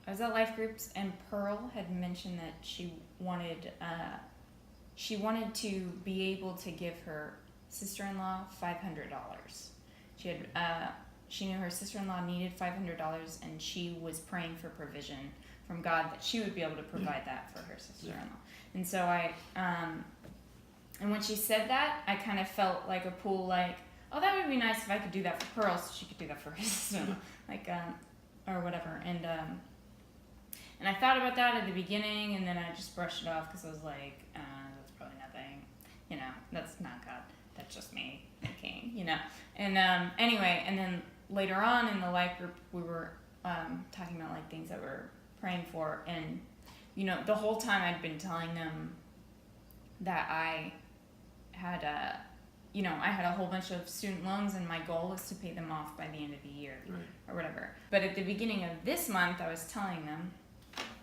I was at life groups, and Pearl had mentioned that she wanted to be able to give her sister-in-law $500. She knew her sister-in-law needed $500, and she was praying for provision from God that she would be able to provide that for her sister-in-law. And so and when she said that, I kind of felt like a pull, like, oh, that would be nice if I could do that for Pearl, so she could do that for her sister-in-law, like, or whatever. And I thought about that at the beginning, and then I just brushed it off because I was like, that's probably nothing, that's not God, that's just me thinking, And anyway, and then later on in the life group, we were talking about like things that we're praying for, and the whole time I'd been telling them that I had I had a whole bunch of student loans, and my goal was to pay them off by the end of the year, or whatever. But at the beginning of this month, I was telling them,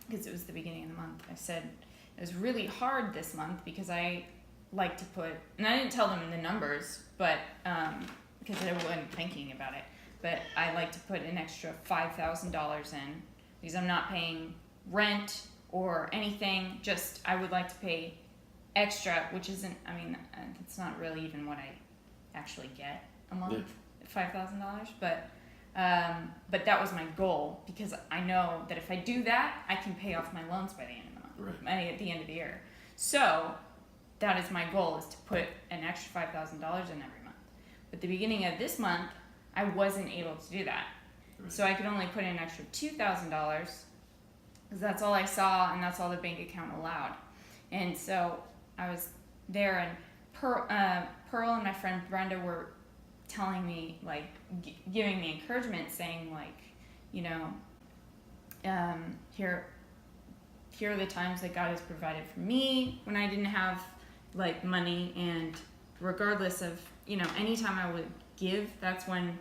because it was the beginning of the month, I said it was really hard this month because I like to put, and I didn't tell them the numbers, but because I wasn't thinking about it, but I like to put an extra $5,000 in because I'm not paying rent or anything. Just I would like to pay extra, which isn't, it's not really even what I actually get a month, $5,000, but that was my goal, because I know that if I do that, I can pay off my loans by the end of the month, at the end of the year. So that is my goal, is to put an extra $5,000 in every month. But at the beginning of this month, I wasn't able to do that. So I could only put in an extra $2,000, because that's all I saw, and that's all the bank account allowed. And so I was there, and Pearl and my friend Brenda were telling me, like, giving me encouragement, saying, like, here are the times that God has provided for me when I didn't have, like, money, and regardless of, anytime I would give, that's when,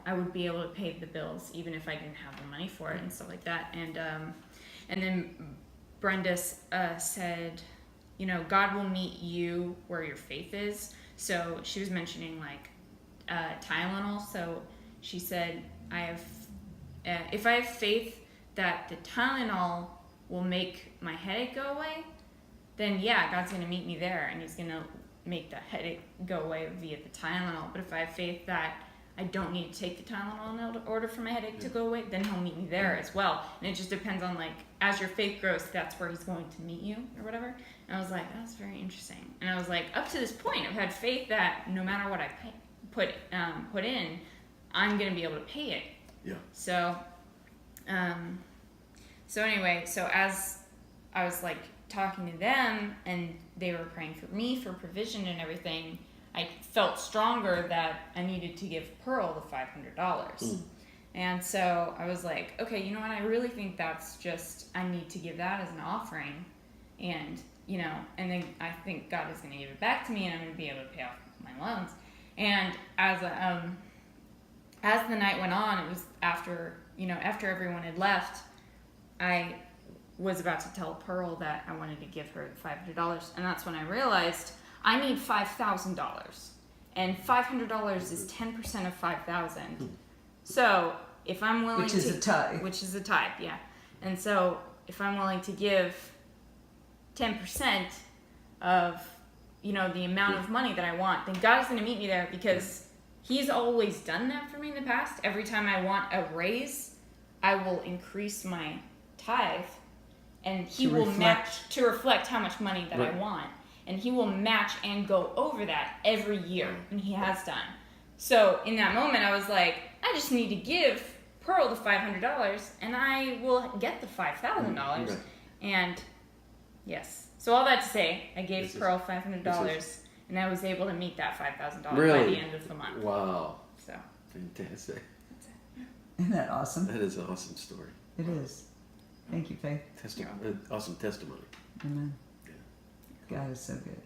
I would be able to pay the bills, even if I didn't have the money for it and stuff like that. And then Brenda said, God will meet you where your faith is. So she was mentioning, like, Tylenol. So she said, if I have faith that the Tylenol will make my headache go away, then yeah, God's going to meet me there, and he's going to make the headache go away via the Tylenol. But if I have faith that I don't need to take the Tylenol in order for my headache to go away, then he'll meet me there as well. And it just depends on, like, as your faith grows, that's where he's going to meet you, or whatever. And I was like, that's very interesting. And I was like, up to this point, I've had faith that no matter what I put in, I'm going to be able to pay it. Yeah. So anyway, so as I was, like, talking to them, and they were praying for me for provision and everything, I felt stronger that I needed to give Pearl the $500. And so I was like, okay, you know what? I really think that's just, I need to give that as an offering. And, and then I think God is going to give it back to me, and I'm going to be able to pay off my loans. And as the night went on, it was after everyone had left, I was about to tell Pearl that I wanted to give her the $500. And that's when I realized I need $5,000, and $500 is 10% of 5,000. So if I'm willing which is a tithe, yeah. And so if I'm willing to give 10% of the amount of money that I want, then God is going to meet me there, because he's always done that for me in the past. Every time I want a raise, I will increase my tithe, and he will match to reflect how much money that I want. And he will match and go over that every year, and he has done. So in that moment, I was like, I just need to give Pearl the $500, and I will get the $5,000. And yes, so all that to say, I gave Pearl $500, and I was able to meet that $5,000 by the end of the month. Wow. So fantastic. That's it. Isn't that awesome? That is an awesome story. It is. Thank you, Faith. Awesome testimony. Amen. God is so good.